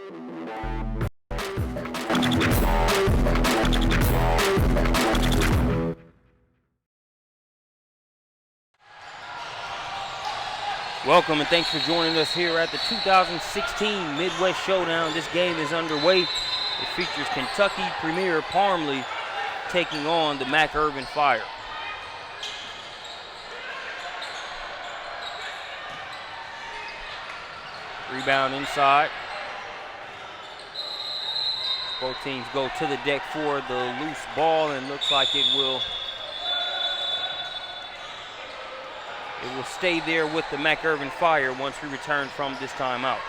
Welcome and thanks for joining us here at the 2016 Midwest Showdown. This game is underway. It features Kentucky Premier Parmley taking on the Irvin Fire. Rebound inside. Both teams go to the deck for the loose ball, and looks like it will stay there with the Irvin Fire once we return from this timeout.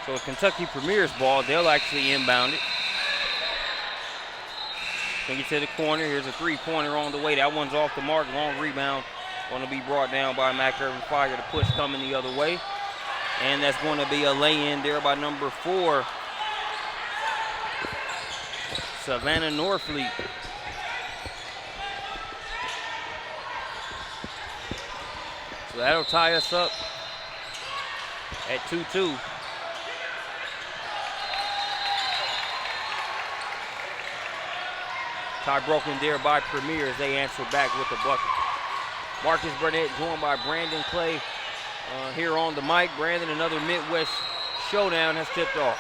So it's Kentucky Premier's ball. They'll actually inbound it. Bring it to the corner. Here's a three-pointer on the way. That one's off the mark. Long rebound. Going to be brought down by Irvin Fire. The push coming the other way. And that's going to be a lay-in there by number 4, Savannah Norfleet. So that'll tie us up at 2-2. Tie broken there by Premier as they answer back with the bucket. Marcus Burnett joined by Brandon Clay here on the mic. Brandon, another Midwest Showdown has tipped off.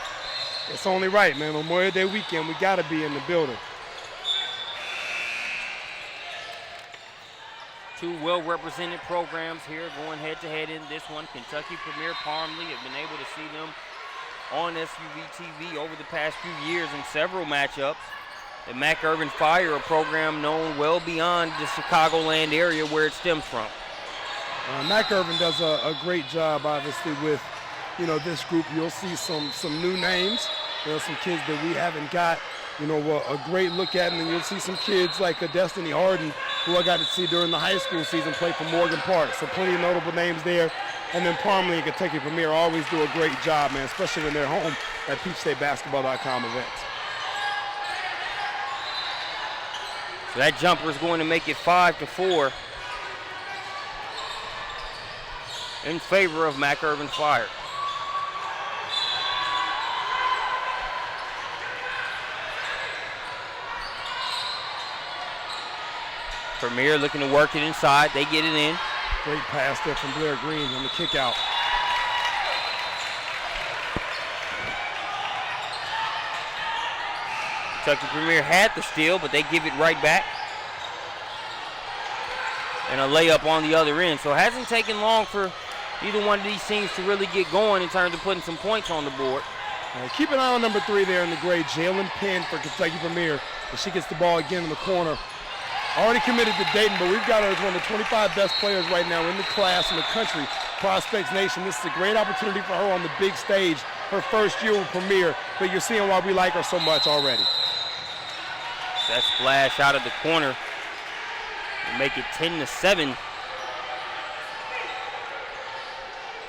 It's only right, man. Memorial Day weekend, we got to be in the building. Two well-represented programs here going head-to-head in this one. Kentucky Premier Parmley have been able to see them on SUV TV over the past few years in several matchups. The Irvin Fire, a program known well beyond the Chicagoland area where it stems from. Irvin does a great job, obviously, with this group. You'll see some new names, some kids that we haven't got a great look at, and then you'll see some kids like Destiny Harden, who I got to see during the high school season play for Morgan Park. So plenty of notable names there. And then Parmley and Kentucky Premier always do a great job, man, especially when they're home at PeachStateBasketball.com events. So that jumper is going to make it 5-4 in favor of Irvin Fire. Premier looking to work it inside. They get it in. Great pass there from Blair Green on the kick out. Kentucky Premier had the steal, but they give it right back. And a layup on the other end. So it hasn't taken long for either one of these teams to really get going in terms of putting some points on the board. Keep an eye on number 3 there in the gray, Jalen Penn for Kentucky Premier. As she gets the ball again in the corner. Already committed to Dayton, but we've got her as one of the 25 best players right now in the class in the country. Prospects Nation, this is a great opportunity for her on the big stage. Her first year with Premier, but you're seeing why we like her so much already. That splash out of the corner will make it 10-7.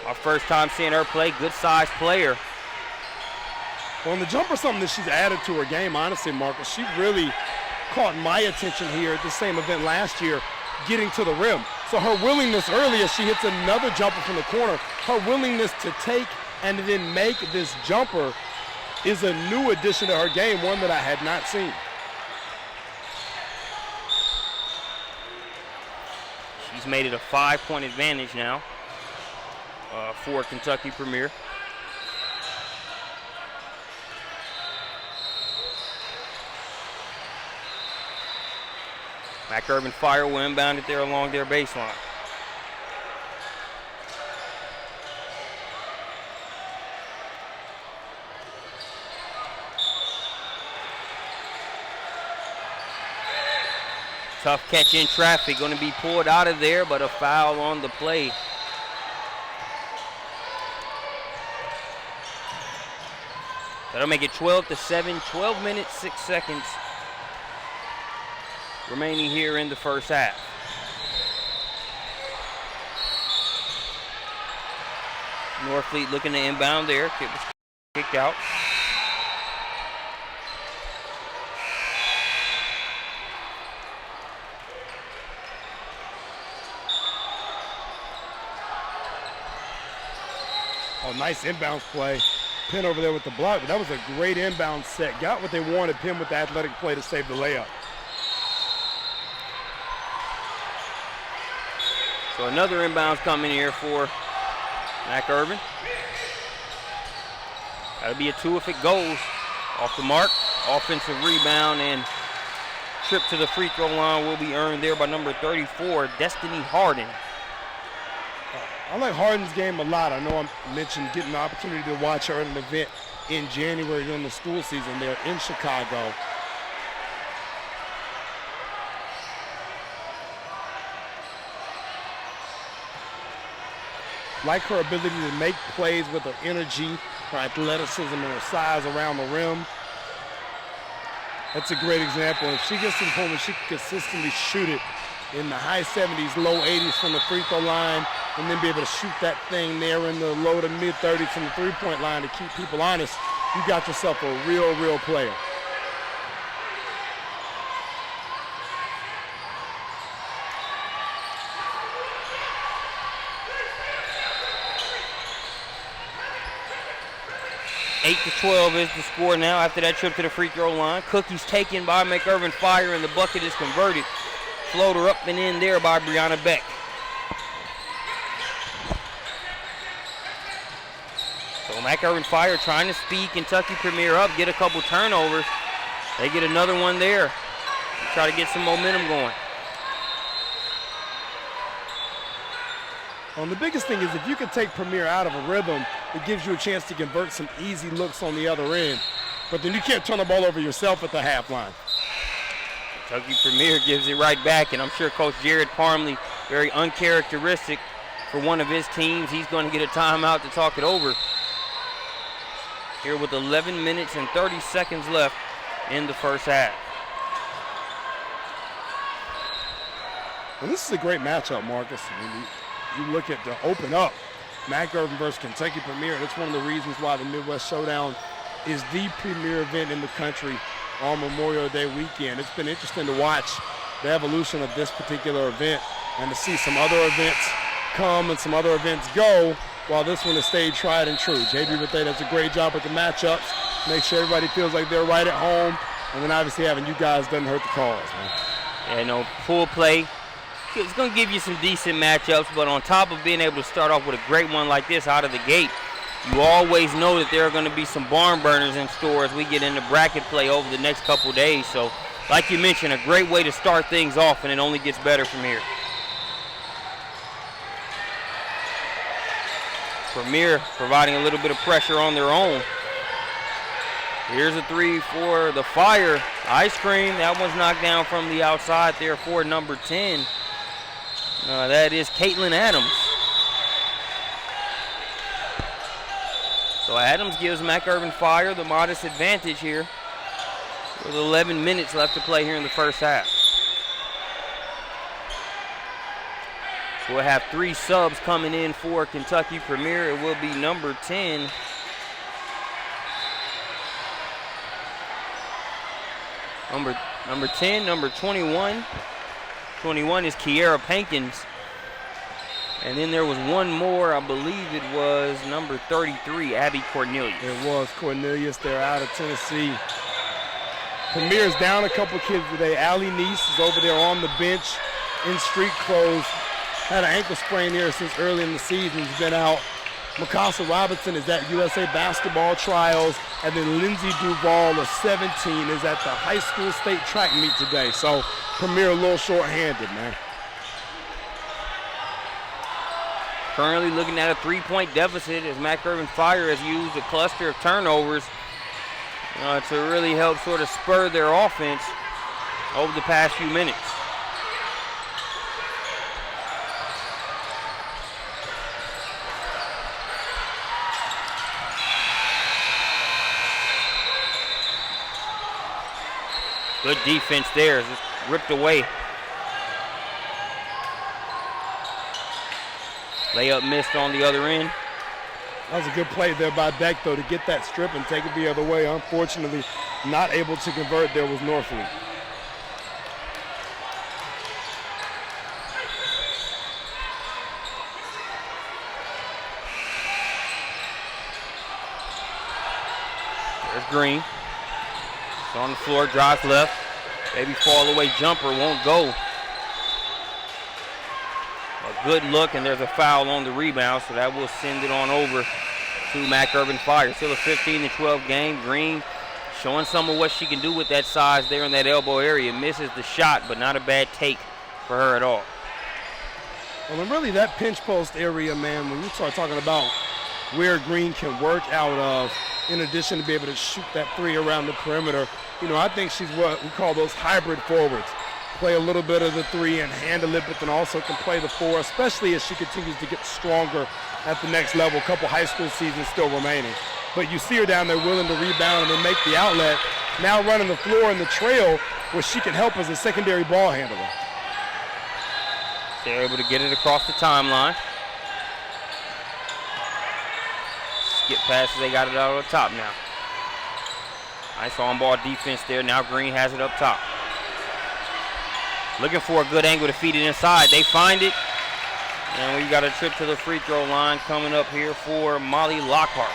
Our first time seeing her play, good sized player. Well, and the jumper, something that she's added to her game, honestly, Marcus. She really caught my attention here at the same event last year, getting to the rim. So her willingness earlier, she hits another jumper from the corner. Her willingness to take and then make this jumper is a new addition to her game, one that I had not seen. She's made it a 5-point advantage now for Kentucky Premier. Irvin Fire will inbound it there along their baseline. Tough catch in traffic, going to be pulled out of there, but a foul on the play. That'll make it 12-7, 12 minutes, 6 seconds remaining here in the first half. Northfleet looking to inbound there. It was kicked out. Oh, nice inbounds play. Penn over there with the block, but that was a great inbound set. Got what they wanted. Penn with the athletic play to save the layup. So another inbounds coming here for Mac Irvin. That'll be a 2 if it goes. Off the mark, offensive rebound, and trip to the free throw line will be earned there by number 34, Destiny Harden. I like Harden's game a lot. I know I mentioned getting the opportunity to watch her at an event in January during the school season there in Chicago. Like her ability to make plays with her energy, her athleticism, and her size around the rim. That's a great example. If she gets to the point where she can consistently shoot it in the high 70s, low 80s from the free throw line, and then be able to shoot that thing there in the low to mid 30s from the three-point line to keep people honest, you got yourself a real player. Eight to 12 is the score now after that trip to the free throw line. Cookies taken by McIrvin Fire, and the bucket is converted. Floater up and in there by Brianna Beck. So McIrvin Fire trying to speed Kentucky Premier up, get a couple turnovers. They get another one there. Try to get some momentum going. The biggest thing is if you can take Premier out of a rhythm, it gives you a chance to convert some easy looks on the other end. But then you can't turn the ball over yourself at the half line. Kentucky Premier gives it right back, and I'm sure Coach Jared Parmley, very uncharacteristic for one of his teams. He's going to get a timeout to talk it over. Here with 11 minutes and 30 seconds left in the first half. Well, this is a great matchup, Marcus. I mean, you look at the open up, Mac Irvin versus Kentucky Premier. That's one of the reasons why the Midwest Showdown is the premier event in the country on Memorial Day weekend. It's been interesting to watch the evolution of this particular event and to see some other events come and some other events go while this one has stayed tried and true. JB Bethea does a great job with the matchups, make sure everybody feels like they're right at home, and then obviously having you guys doesn't hurt the cause, man. Yeah, no, full play. It's going to give you some decent matchups, but on top of being able to start off with a great one like this out of the gate, you always know that there are going to be some barn burners in store as we get into bracket play over the next couple days. So, like you mentioned, a great way to start things off, and it only gets better from here. Premier providing a little bit of pressure on their own. Here's a three for the Fire. Ice cream, that one's knocked down from the outside there for number 10. That is Caitlin Adams. So Adams gives McIrvin Fire the modest advantage here with 11 minutes left to play here in the first half. So we'll have 3 subs coming in for Kentucky Premier. It will be number 10. Number 10, number 21. 21 is Kiera Pankins. And then there was one more, I believe it was number 33, Abby Cornelius. It was Cornelius. They're out of Tennessee. Premier's down a couple kids today. Allie Neese is over there on the bench in street clothes. Had an ankle sprain here since early in the season. He's been out. Mikasa Robinson is at USA basketball trials. And then Lindsay Duval of 17 is at the high school state track meet today. So Premier a little short-handed, man. Currently looking at a 3-point deficit as McIrvin Fire has used a cluster of turnovers to really help sort of spur their offense over the past few minutes. Good defense there. Just ripped away. Layup missed on the other end. That was a good play there by Beck, though, to get that strip and take it the other way. Unfortunately, not able to convert there was Norfleet. There's Green. It's on the floor, drives left. Maybe fall away jumper, won't go. A good look, and there's a foul on the rebound, so that will send it on over to Mac Irvin Fire. Still a 15-12 game. Green showing some of what she can do with that size there in that elbow area. Misses the shot, but not a bad take for her at all. Well, and really that pinch post area, man, when you start talking about where Green can work out of, in addition to be able to shoot that three around the perimeter, you know, I think she's what we call those hybrid forwards. Play a little bit of the three and handle it, but then also can play the four, especially as she continues to get stronger at the next level. A couple high school seasons still remaining. But you see her down there willing to rebound and then make the outlet. Now running the floor in the trail where she can help as a secondary ball handler. They're able to get it across the timeline. Skip passes, they got it out on top now. Nice on-ball defense there. Now Green has it up top. Looking for a good angle to feed it inside. They find it. And we got a trip to the free throw line coming up here for Molly Lockhart.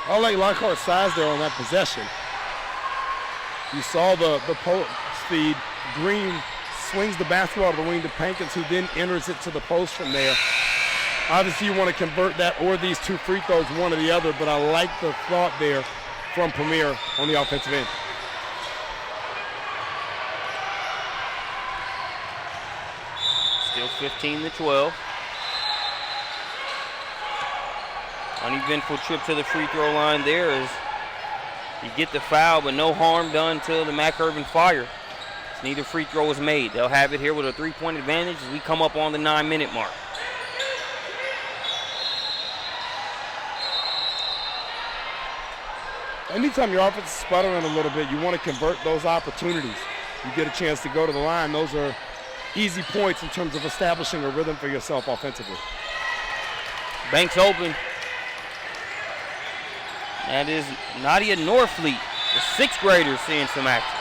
I like Lockhart's size there on that possession. You saw the post feed. Green swings the basketball to the wing to Pankins, who then enters it to the post from there. Obviously, you want to convert that or these two free throws, one or the other, but I like the thought there from Premier on the offensive end. Still 15-12. Uneventful trip to the free throw line there as you get the foul, but no harm done to the Mac Irvin Fire. Neither free throw is made. They'll have it here with a three-point advantage as we come up on the 9-minute mark. Anytime your offense is sputtering a little bit, you want to convert those opportunities. You get a chance to go to the line. Those are easy points in terms of establishing a rhythm for yourself offensively. Banks open. That is Nadia Norfleet, the sixth grader, seeing some action.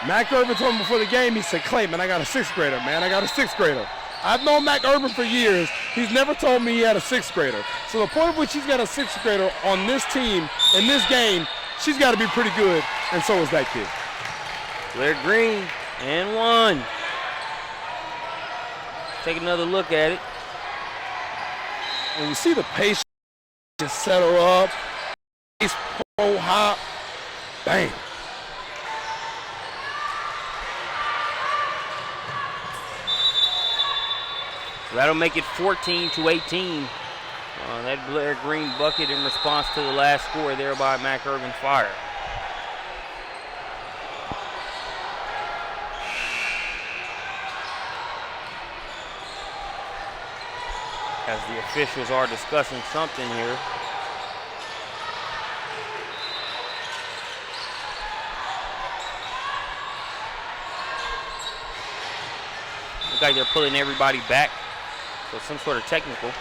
Mac Irvin told me before the game, he said, Clay, man, I got a sixth grader, man. I got a sixth grader. I've known Mac Irvin for years. He's never told me he had a sixth grader. So the point at which he's got a sixth grader on this team, in this game, she's got to be pretty good, and so is that kid. Blair Green, and one. Take another look at it. When you see the patience, just set her up, ace, pull, hop, bang. So that'll make it 14-18. That Blair Green bucket in response to the last score there by Mac Irvin Fire. As the officials are discussing something here. Looks like they're pulling everybody back. So some sort of technical.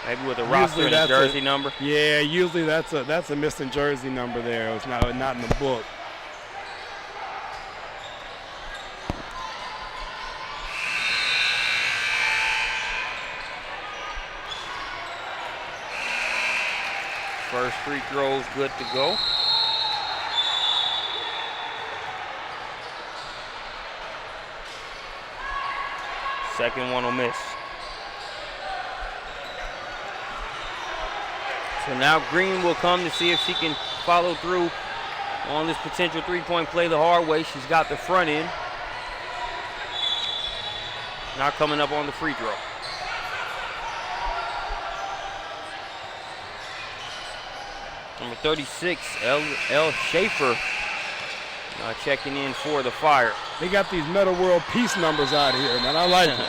Maybe with a roster and a jersey number. Yeah, usually that's a missing jersey number there. It's not in the book. First free throw is good to go. Second one will miss. So now Green will come to see if she can follow through on this potential three-point play the hard way. She's got the front end. Now coming up on the free throw. Number 36, L. Schaefer, checking in for the Fire. They got these Meta World Peace numbers out here, man. I like it.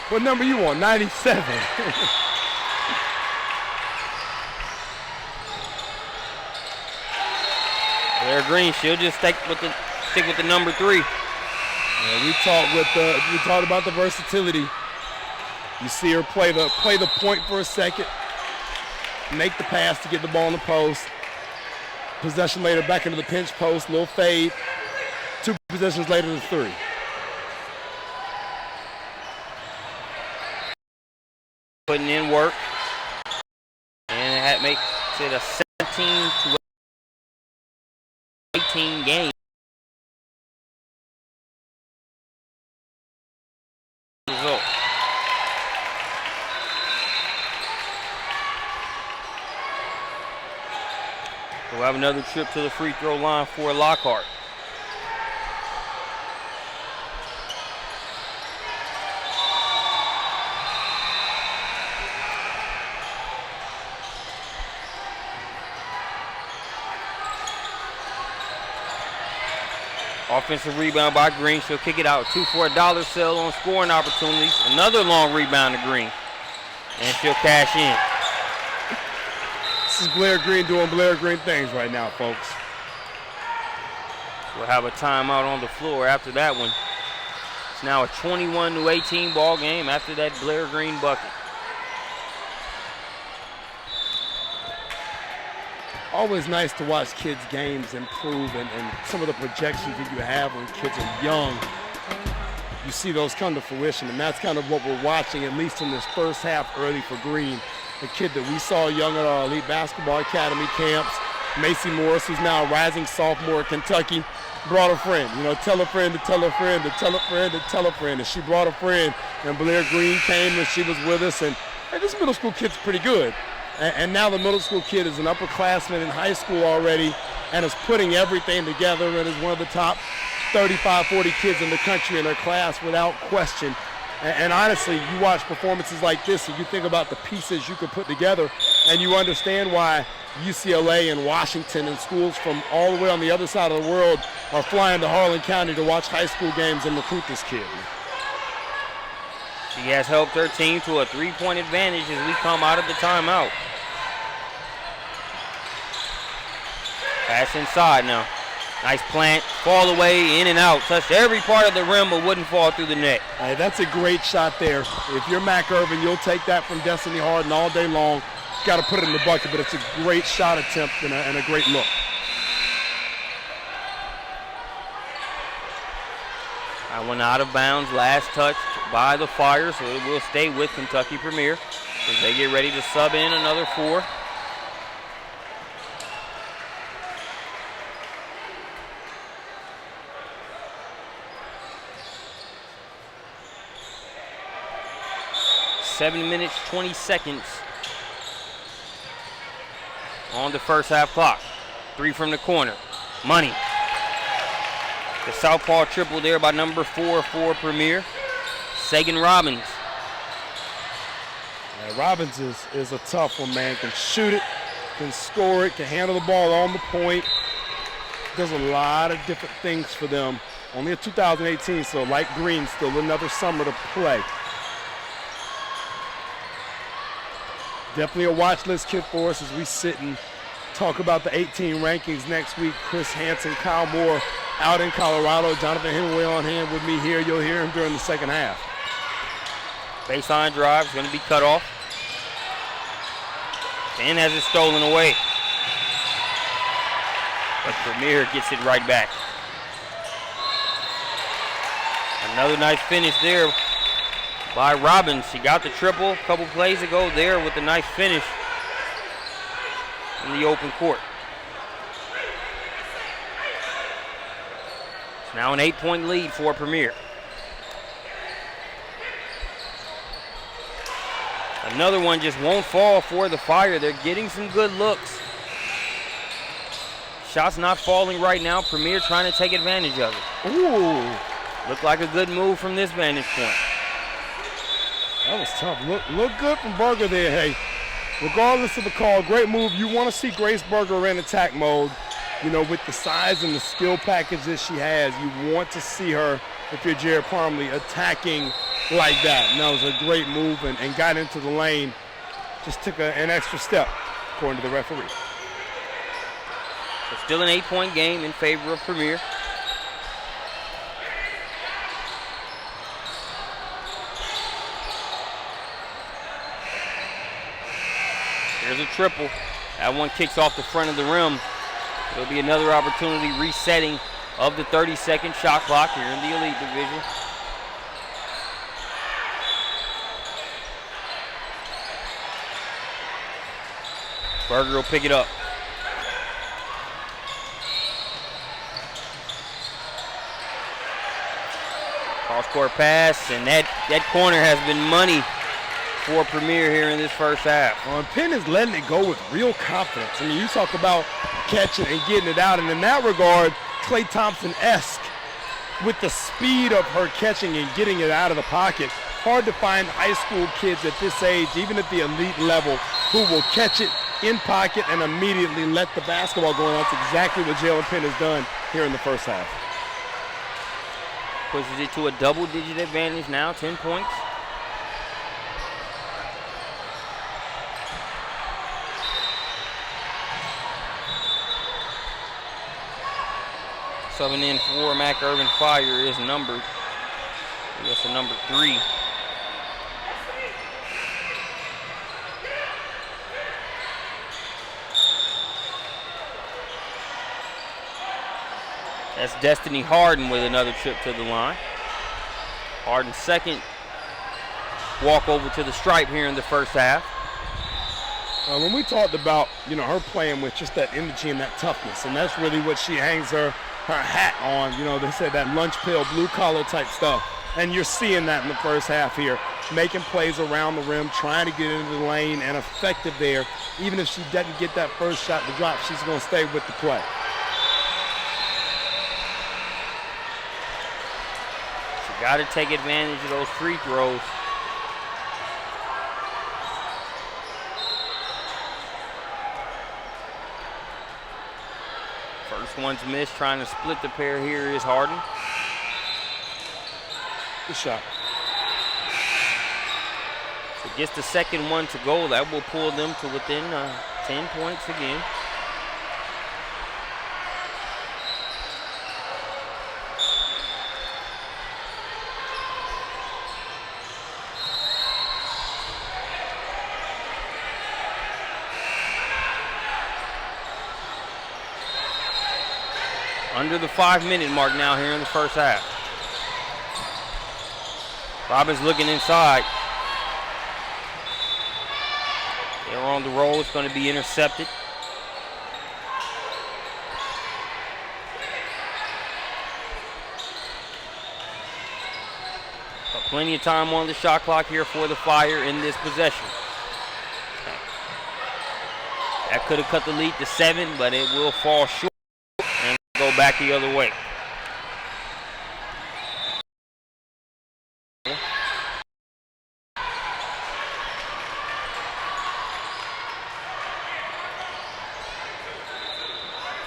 What number you want? 97. Blair Green, she'll just stick with the number 3. Yeah, we talked about the versatility. You see her play the point for a second, make the pass to get the ball in the post. Possession later, back into the pinch post, little fade. 2 possessions later to 3. Putting in work, and that makes it a 17-18 game. Result. We'll have another trip to the free throw line for Lockhart. Offensive rebound by Green. She'll kick it out. 2 for a dollar sale on scoring opportunities. Another long rebound to Green. And she'll cash in. This is Blair Green doing Blair Green things right now, folks. We'll have a timeout on the floor after that one. It's now a 21-18 ball game after that Blair Green bucket. Always nice to watch kids' games improve and some of the projections that you have when kids are young. You see those come to fruition, and that's kind of what we're watching, at least in this first half early for Green. The kid that we saw young at our Elite Basketball Academy camps, Macy Morris, who's now a rising sophomore at Kentucky, brought a friend. You know, tell a friend to tell a friend to tell a friend to tell a friend. And she brought a friend, and Blair Green came and she was with us. And this middle school kid's pretty good. And now the middle school kid is an upperclassman in high school already and is putting everything together and is one of the top 35, 40 kids in the country in her class without question. And honestly, you watch performances like this and you think about the pieces you could put together and you understand why UCLA and Washington and schools from all the way on the other side of the world are flying to Harlan County to watch high school games and recruit this kid. She has helped her team to a 3-point advantage as we come out of the timeout. Pass inside now. Nice plant, fall away, in and out. Touched every part of the rim but wouldn't fall through the net. Hey, that's a great shot there. If you're Mac Irvin, you'll take that from Destiny Harden all day long. You've got to put it in the bucket, but it's a great shot attempt and a great look. That one out of bounds, last touched by the Fire, so it will stay with Kentucky Premier as they get ready to sub in another 4. Seven minutes, 20 seconds on the first half clock. 3 from the corner. Money. The southpaw triple there by number 4 for Premier. Sagan Robbins. Yeah, Robbins is a tough one, man. Can shoot it, can score it, can handle the ball on the point. Does a lot of different things for them. Only a 2018, so like Green, still another summer to play. Definitely a watch list kid for us as we sit and talk about the 18 rankings next week. Chris Hansen, Kyle Moore out in Colorado. Jonathan Hemingway on hand with me here. You'll hear him during the second half. Baseline drive is going to be cut off. And has it stolen away. But Premier gets it right back. Another nice finish there by Robbins. She got the triple a couple plays ago there with a nice finish in the open court. It's now an 8-point lead for Premier. Another one just won't fall for the Fire. They're getting some good looks. Shots not falling right now. Premier trying to take advantage of it. Ooh. Looked like a good move from this vantage point. That was tough. Look good from Berger there. Hey, regardless of the call, great move. You want to see Grace Berger in attack mode. You know, with the size and the skill package that she has, you want to see her, if you're Jared Parmley, attacking like that. And that was a great move and got into the lane. Just took an extra step, according to the referee. So still an 8-point game in favor of Premier. Here's a triple. That one kicks off the front of the rim. There'll be another opportunity resetting of the 30-second shot clock here in the Elite Division. Berger will pick it up. Cross-court pass, and that corner has been money for Premier here in this first half. Well, Penn is letting it go with real confidence. I mean, you talk about catching and getting it out, and in that regard, Klay Thompson-esque with the speed of her catching and getting it out of the pocket. Hard to find high school kids at this age, even at the elite level, who will catch it in pocket and immediately let the basketball go. And that's exactly what Jalen Penn has done here in the first half. Pushes it to a double-digit advantage now, 10 points. Subbing in for Mac Irvin Fire is numbered. That's a number 3. That's Destiny Harden with another trip to the line. Harden's second walk over to the stripe here in the first half. When we talked about, her playing with just that energy and that toughness, and that's really what she hangs her hat on. They said that lunch pail, blue collar type stuff. And you're seeing that in the first half here, making plays around the rim, trying to get into the lane, and effective there. Even if she doesn't get that first shot to drop, she's going to stay with the play. She got to take advantage of those free throws. First one's missed, trying to split the pair here is Harden. Good shot. So gets the second one to go. That will pull them to within 10 points again. Under the 5-minute mark now here in the first half. Robbins looking inside. They're on the roll. It's going to be intercepted. But plenty of time on the shot clock here for the Fire in this possession. That could have cut the lead to 7, but it will fall short and go back the other way.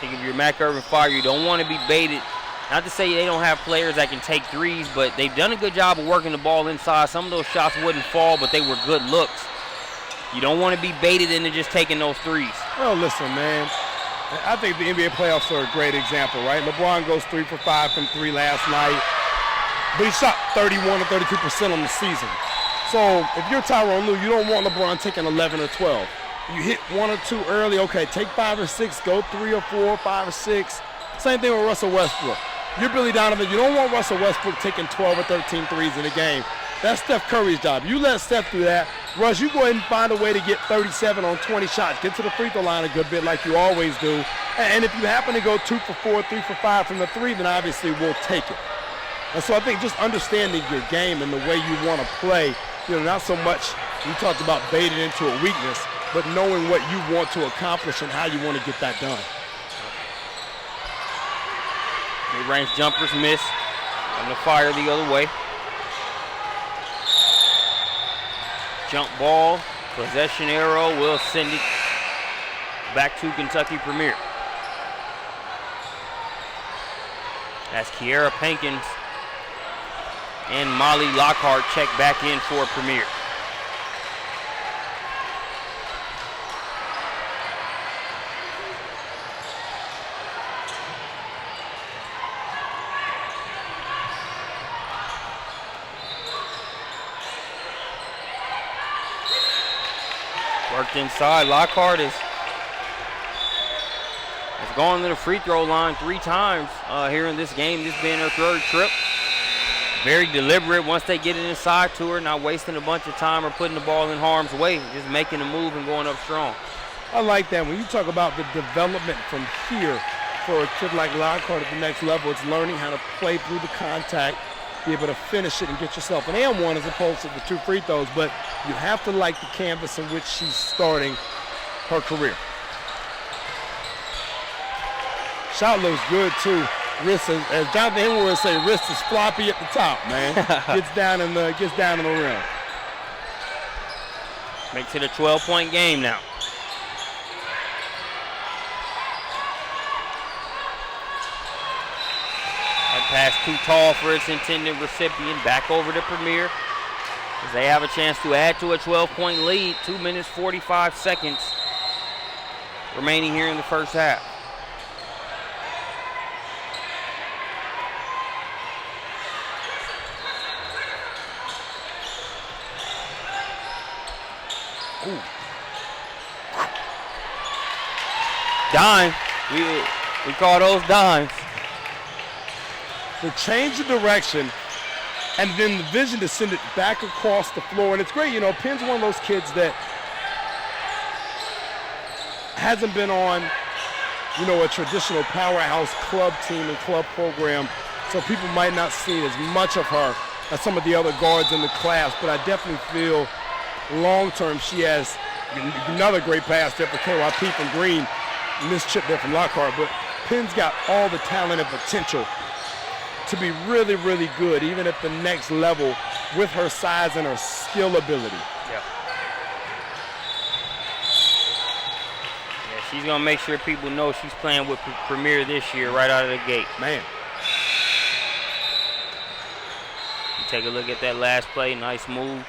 If you're Mac Irvin Fire, you don't want to be baited. Not to say they don't have players that can take threes, but they've done a good job of working the ball inside. Some of those shots wouldn't fall, but they were good looks. You don't want to be baited into just taking those threes. Oh, listen, man. I think the NBA playoffs are a great example, right? LeBron goes 3 for 5 from 3 last night, but he shot 31 or 32% on the season. So if you're Tyronn Lue, you don't want LeBron taking 11 or 12. You hit 1 or 2 early, okay, take 5 or 6, go 3 or 4, 5 or 6. Same thing with Russell Westbrook. You're Billy Donovan, you don't want Russell Westbrook taking 12 or 13 threes in a game. That's Steph Curry's job. You let Steph do that. Russ, you go ahead and find a way to get 37 on 20 shots. Get to the free throw line a good bit like you always do. And if you happen to go 2 for 4, 3 for 5 from the 3, then obviously we'll take it. And so I think just understanding your game and the way you want to play, not so much you talked about baited into a weakness, but knowing what you want to accomplish and how you want to get that done. Mid-range jumpers miss. On the Fire the other way. Jump ball, possession arrow will send it back to Kentucky Premier. That's Kiera Pankins and Molly Lockhart check back in for Premier. Worked inside. Lockhart has gone to the free throw line 3 times here in this game, this being her 3rd trip. Very deliberate once they get it inside to her, not wasting a bunch of time or putting the ball in harm's way, just making a move and going up strong. I like that. When you talk about the development from here for a kid like Lockhart at the next level, it's learning how to play through the contact, be able to finish it and get yourself an and one as opposed to the 2 free throws. But you have to like the canvas in which she's starting her career. Shot looks good too. Wrist, as Jonathan Henry would say, wrist is floppy at the top, man. gets down in the rim. Makes it a 12-point game now. That pass too tall for its intended recipient. Back over to Premier as they have a chance to add to a 12-point lead. 2 minutes, 45 seconds remaining here in the first half. Ooh. Dime. We call those dimes. The change of direction and then the vision to send it back across the floor. And it's great, you know, Penn's one of those kids that hasn't been on, you know, a traditional powerhouse club team and club program. So people might not see as much of her as some of the other guards in the class. But I definitely feel long-term, she has another great pass there for KYP from Green. Missed chip there from Lockhart, but Penn's got all the talent and potential to be really, really good, even at the next level with her size and her skill ability. Yeah, she's going to make sure people know she's playing with Premier this year right out of the gate. Man. You take a look at that last play, nice move.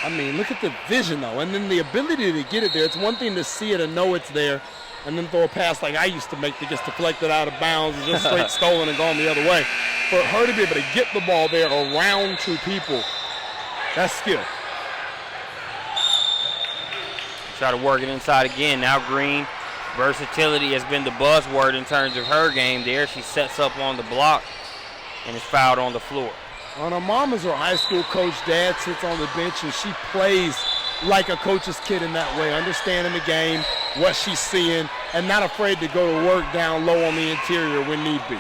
I mean, look at the vision, though, and then the ability to get it there. It's one thing to see it and know it's there, and then throw a pass like I used to make that gets deflected out of bounds and just straight stolen and gone the other way. For her to be able to get the ball there around 2 people, that's skill. Try to work it inside again. Now Green, versatility has been the buzzword in terms of her game there. She sets up on the block and is fouled on the floor. Well, her mom is her high school coach. Dad sits on the bench, and she plays like a coach's kid in that way, understanding the game, what she's seeing, and not afraid to go to work down low on the interior when need be.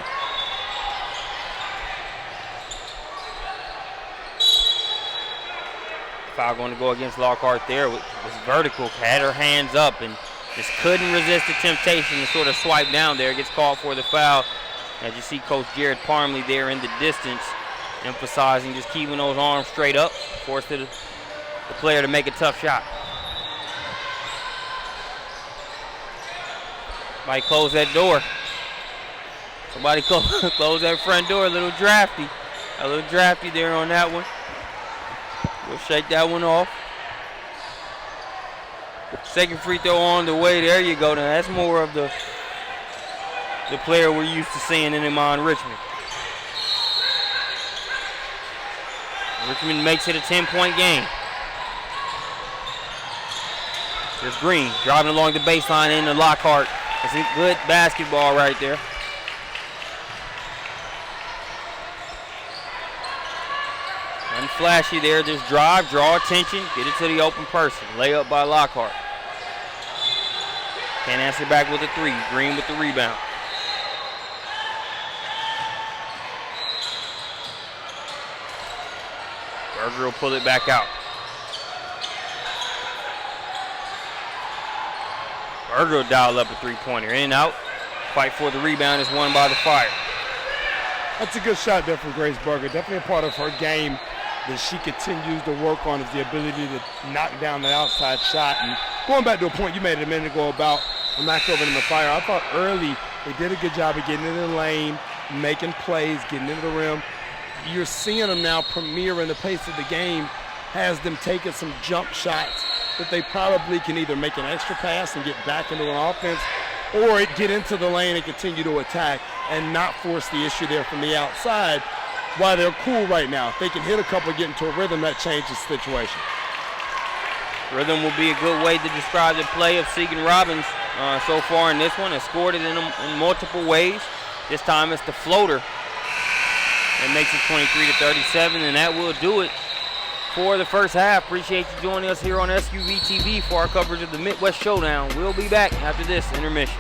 Foul going to go against Lockhart there. Was vertical, had her hands up, and just couldn't resist the temptation to sort of swipe down there. Gets called for the foul. As you see Coach Jared Parmley there in the distance, emphasizing just keeping those arms straight up, forced the player to make a tough shot. Somebody close that door. Somebody close that front door. A little drafty there on that one. We'll shake that one off. Second free throw on the way. There you go. Now that's more of the player we're used to seeing in Iman Richmond. Richmond makes it a 10-point game. There's Green driving along the baseline into Lockhart. That's a good basketball right there. Nothing flashy there. Just drive, draw attention, get it to the open person. Layup by Lockhart. Can't answer back with a 3. Green with the rebound. Berger will pull it back out. Berger will dial up a 3-pointer. In and out. Fight for the rebound is won by the Fire. That's a good shot there from Grace Berger. Definitely a part of her game that she continues to work on is the ability to knock down the outside shot. And going back to a point you made a minute ago about Irvin and the Fire, I thought early they did a good job of getting into the lane, making plays, getting into the rim. you're seeing them now Premier in the pace of the game has them taking some jump shots that they probably can either make an extra pass and get back into an offense, or get into the lane and continue to attack and not force the issue there from the outside. While they're cool right now, if they can hit a couple, get into a rhythm, that changes the situation. Rhythm will be a good way to describe the play of Segan Robbins so far in this one. Has scored it in multiple ways. This time it's the floater that makes it 23-37, and that will do it for the first half. Appreciate you joining us here on SUV TV for our coverage of the Midwest Showdown. We'll be back after this intermission.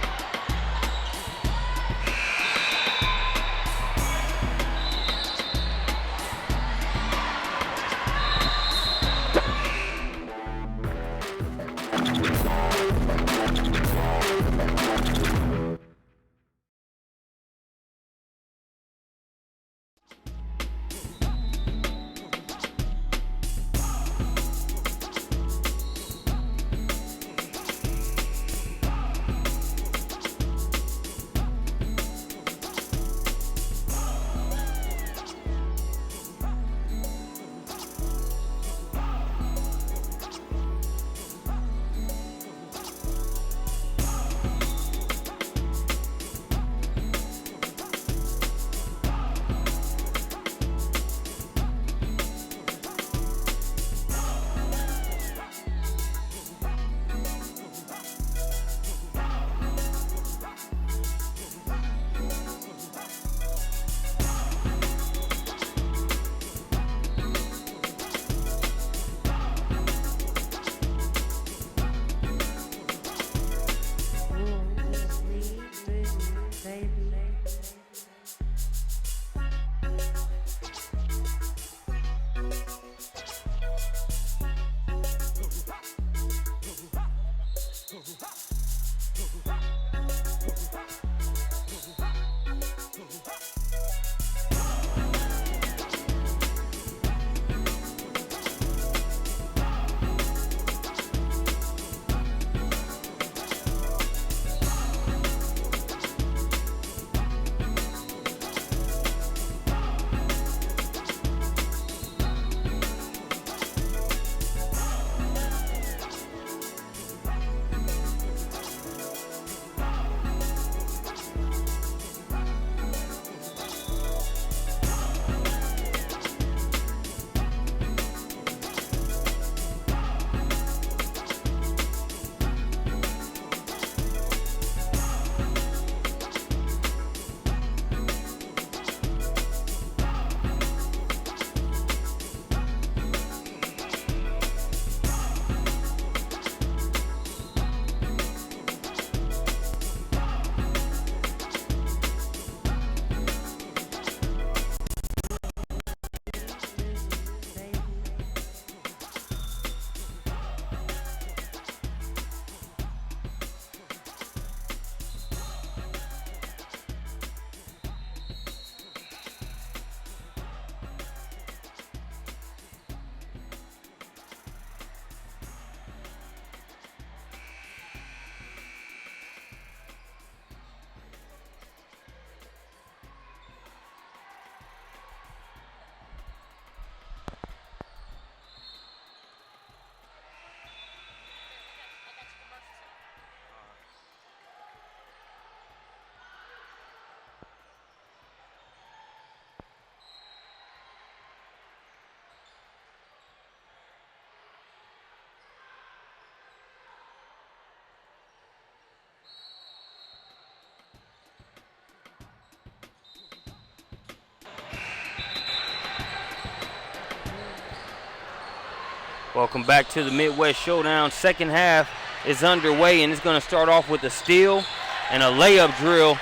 Welcome back to the Midwest Showdown. Second half is underway, and it's going to start off with a steal and a layup drill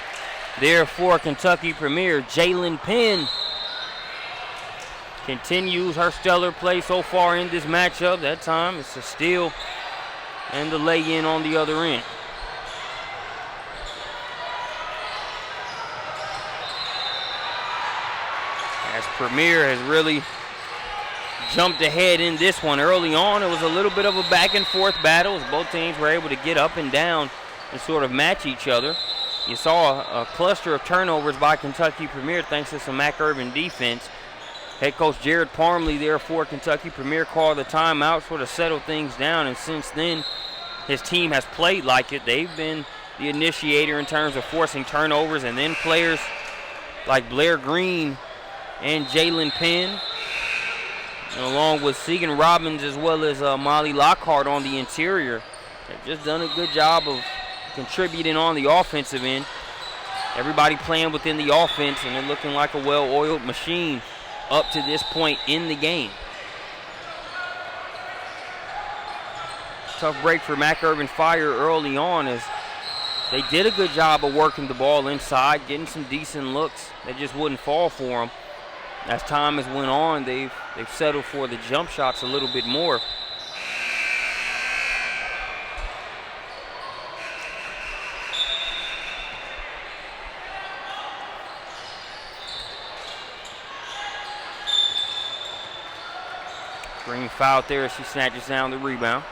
there for Kentucky Premier. Jalen Penn continues her stellar play so far in this matchup. That time it's a steal and the lay-in on the other end. As Premier has really jumped ahead in this one. Early on, it was a little bit of a back and forth battle as both teams were able to get up and down and sort of match each other. You saw a cluster of turnovers by Kentucky Premier thanks to some Irvin defense. Head coach Jared Parmley there for Kentucky Premier called the timeout, sort of settled things down, and since then his team has played like it. They've been the initiator in terms of forcing turnovers, and then players like Blair Green and Jalen Penn, along with Segan Robbins as well as Molly Lockhart on the interior, have just done a good job of contributing on the offensive end. Everybody playing within the offense, and they're looking like a well-oiled machine up to this point in the game. Tough break for Mac Irvin Fire early on, as they did a good job of working the ball inside, getting some decent looks that just wouldn't fall for them. As time has went on, they've settled for the jump shots a little bit more. Green fouled there as she snatches down the rebound.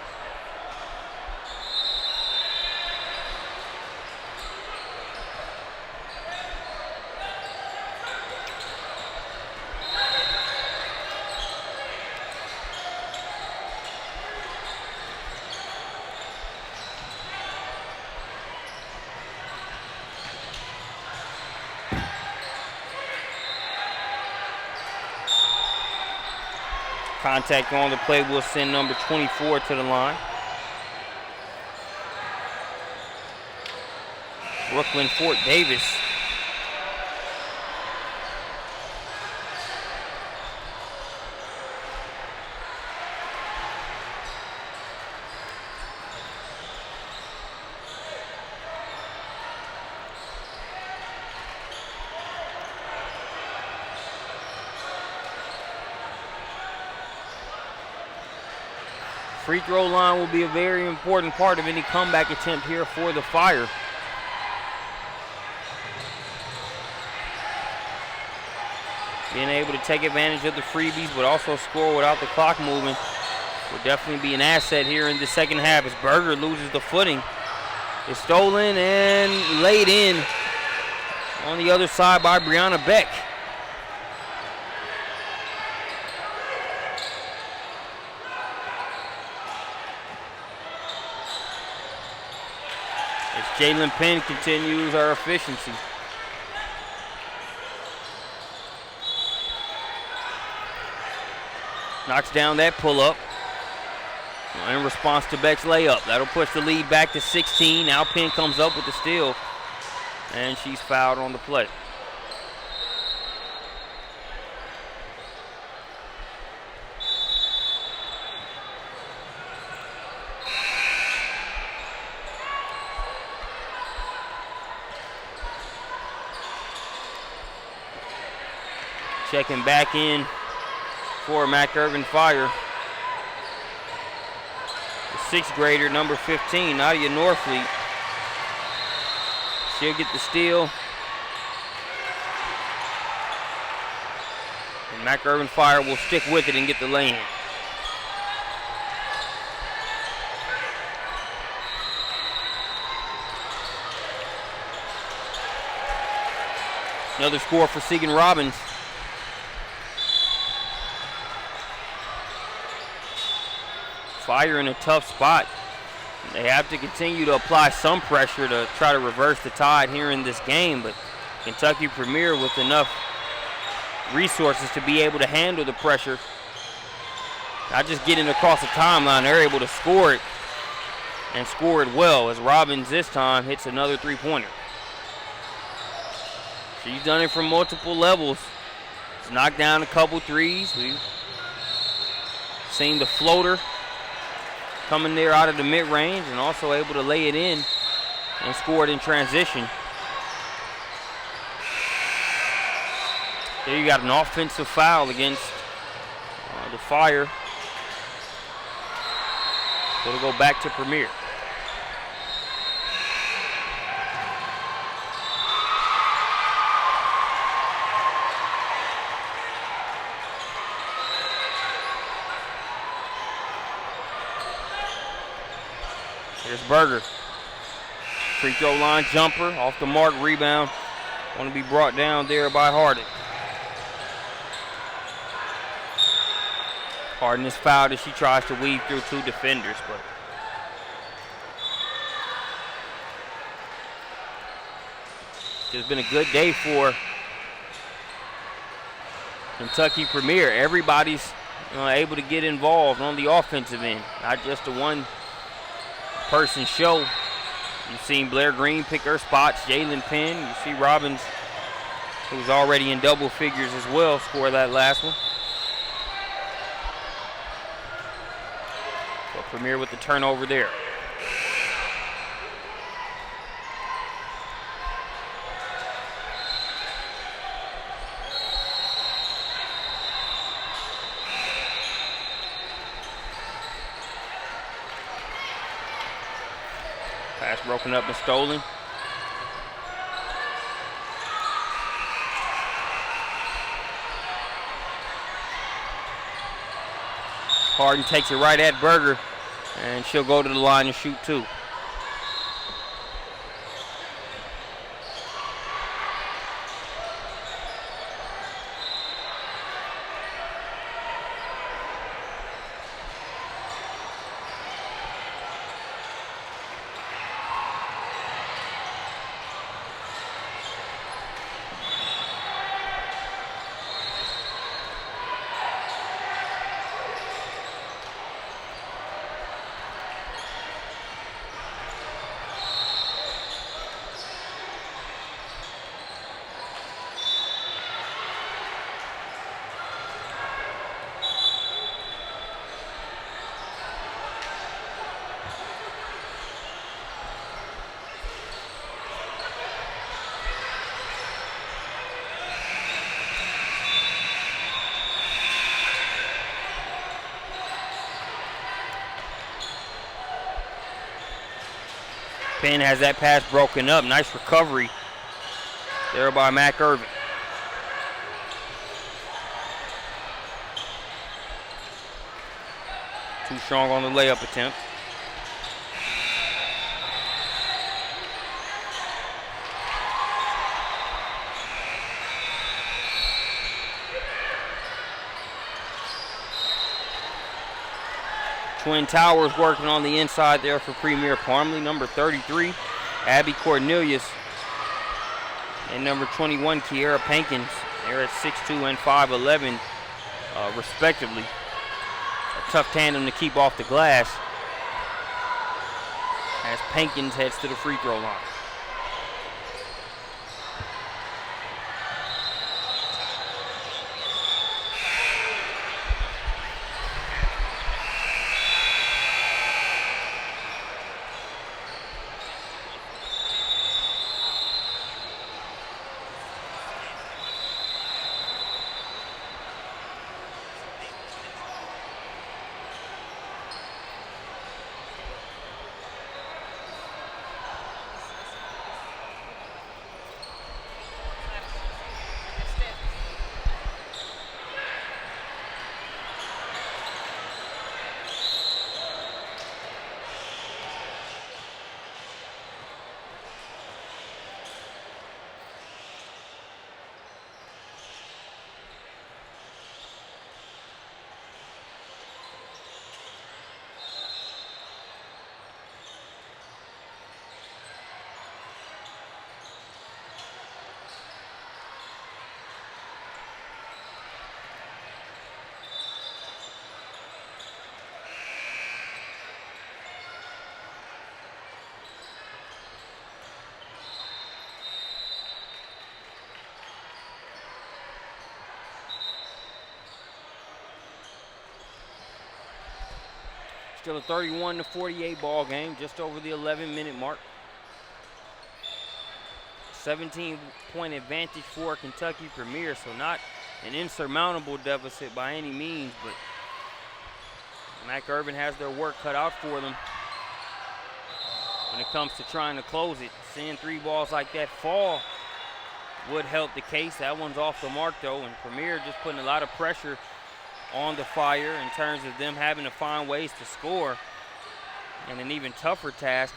Contact on the play will send number 24 to the line. Brooklyn Fort Davis. Free throw line will be a very important part of any comeback attempt here for the Fire. Being able to take advantage of the freebies but also score without the clock moving will definitely be an asset here in the second half as Berger loses the footing. It's stolen and laid in on the other side by Brianna Beck. Jalen Penn continues our efficiency. Knocks down that pull-up in response to Beck's layup. That'll push the lead back to 16. Now Penn comes up with the steal, and she's fouled on the play. Checking back in for Mac Irvin Fire. The sixth grader, number 15, Nadia Norfleet. She'll get the steal. And Mac Irvin Fire will stick with it and get the lay-in. Another score for Segan Robbins. Fire in a tough spot. They have to continue to apply some pressure to try to reverse the tide here in this game, but Kentucky Premier with enough resources to be able to handle the pressure. Not just getting across the timeline, they're able to score it and score it well as Robbins this time hits another three-pointer. She's done it from multiple levels. She's knocked down a couple threes. We've seen the floater coming there out of the mid-range and also able to lay it in and score it in transition. There you got an offensive foul against the Fire. So it'll go back to Premier. Here's Berger. Free throw line jumper, off the mark, rebound. Want to be brought down there by Harden. Harden is fouled as she tries to weave through two defenders, but it's been a good day for Kentucky Premier. Everybody's able to get involved on the offensive end, not just a one-person show. You've seen Blair Green pick her spots, Jalen Penn. You see Robbins, who's already in double figures as well, score that last one. So Premier with the turnover there. Pass broken up and stolen. Harden takes it right at Berger, and she'll go to the line and shoot two. Penn has that pass broken up. Nice recovery there by Mac Irvin. Too strong on the layup attempt. Twin Towers working on the inside there for Premier Parmley. Number 33, Abby Cornelius. And number 21, Kiera Pankins. They're at 6'2 and 5'11 respectively. A tough tandem to keep off the glass as Pankins heads to the free throw line. Still a 31-48 ball game, just over the 11-minute mark. 17-point advantage for Kentucky Premier, so not an insurmountable deficit by any means, but Mac Irvin has their work cut out for them when it comes to trying to close it. Seeing three balls like that fall would help the case. That one's off the mark though, and Premier just putting a lot of pressure on the Fire in terms of them having to find ways to score, and an even tougher task,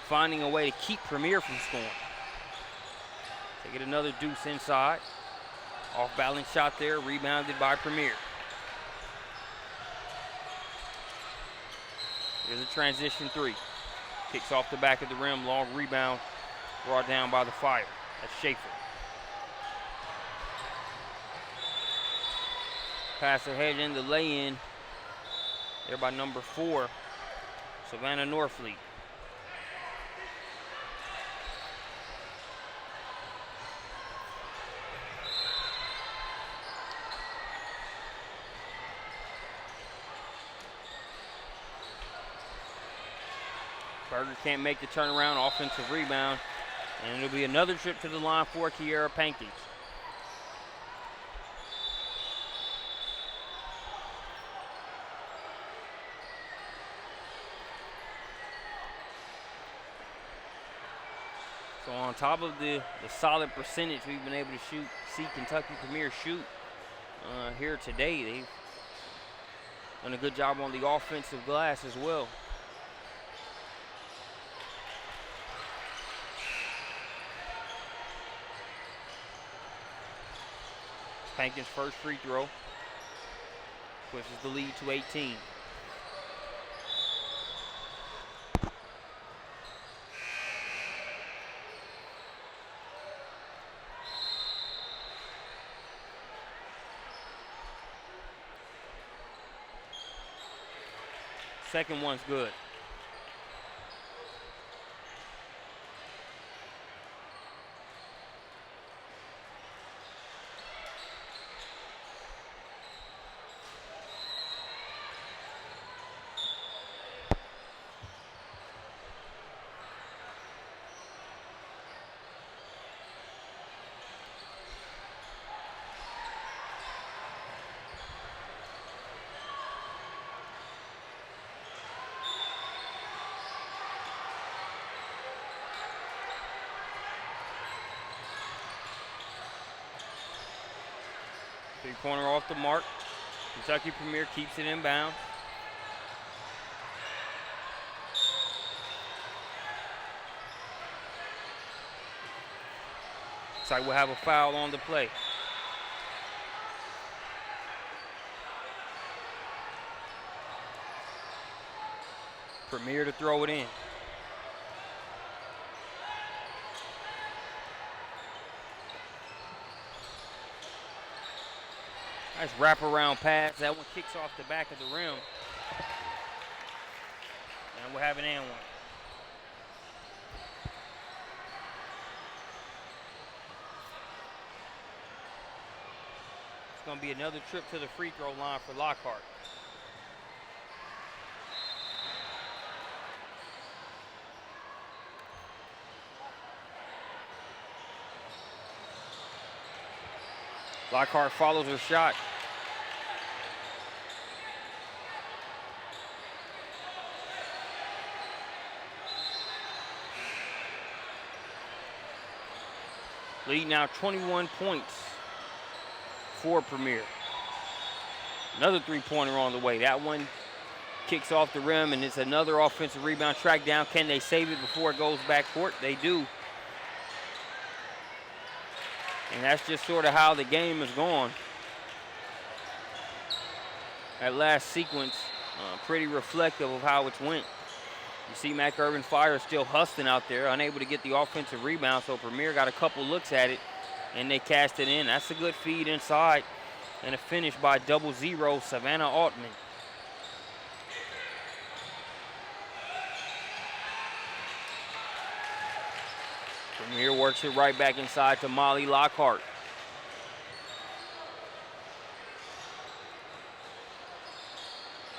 finding a way to keep Premier from scoring. They get another deuce inside. Off balance shot there, rebounded by Premier. Here's a transition three. Kicks off the back of the rim, long rebound, brought down by the Fire. That's Schaefer. Pass ahead in the lay-in. There by number 4, Savannah Norfleet. Berger can't make the turnaround, offensive rebound, and it'll be another trip to the line for Kiera Pankins. So on top of the solid percentage we've been able to see Kentucky Premier shoot here today, they've done a good job on the offensive glass as well. Pankins' first free throw pushes the lead to 18. Second one's good. Three-pointer off the mark. Kentucky Premier keeps it inbound. Looks like we'll have a foul on the play. Premier to throw it in. Nice wraparound pass. That one kicks off the back of the rim. And we'll have an and one. It's going to be another trip to the free throw line for Lockhart. Lockhart follows her shot. Lead now 21 points for Premier. Another three-pointer on the way. That one kicks off the rim, and it's another offensive rebound track down. Can they save it before it goes back court? They do. And that's just sort of how the game is going. That last sequence, pretty reflective of how it's went. You see Mac Irvin Fire still hustling out there, unable to get the offensive rebound, so Premier got a couple looks at it, and they cast it in. That's a good feed inside, and a finish by 00 Savannah Altman. Premier works it right back inside to Molly Lockhart.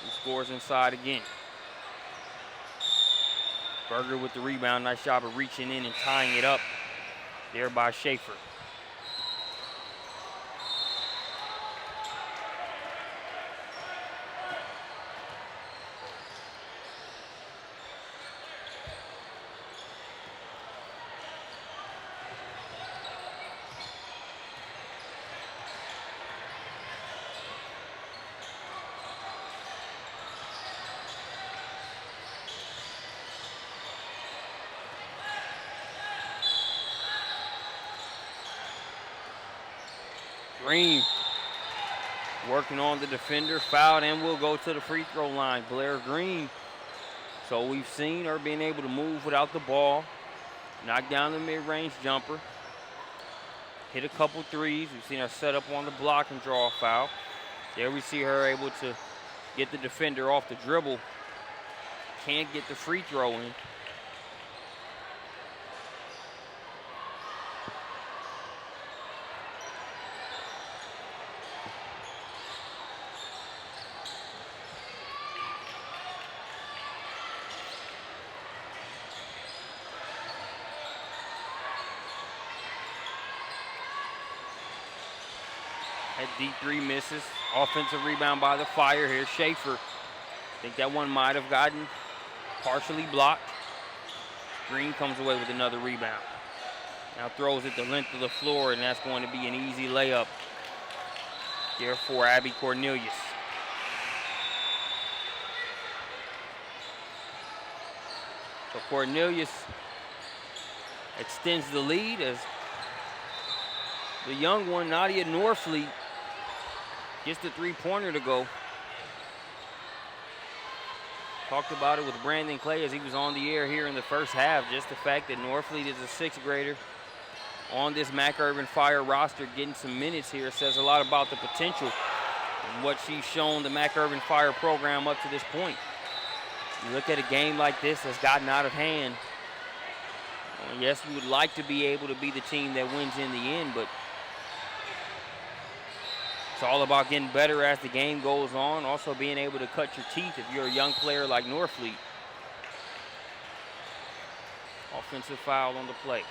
He scores inside again. Berger with the rebound. Nice job of reaching in and tying it up there by Schaefer. Green working on the defender, fouled, and will go to the free throw line. Blair Green So we've seen her being able to move without the ball, knock down the mid-range jumper, hit a couple threes. We've seen her set up on the block and draw a foul. There we see her able to get the defender off the dribble. Can't get the free throw in. That deep three misses. Offensive rebound by the Fire here. Schaefer. I think that one might have gotten partially blocked. Green comes away with another rebound. Now throws it the length of the floor, and that's going to be an easy layup here for Abby Cornelius. So Cornelius extends the lead as the young one, Nadia Norfleet, gets the three-pointer to go. Talked about it with Brandon Clay as he was on the air here in the first half. Just the fact that Norfleet is a sixth grader on this Mac Irvin Fire roster getting some minutes here says a lot about the potential and what she's shown the Mac Irvin Fire program up to this point. You look at a game like this that's gotten out of hand. Well, yes, we would like to be able to be the team that wins in the end, but it's all about getting better as the game goes on, also being able to cut your teeth if you're a young player like Norfleet. Offensive foul on the play.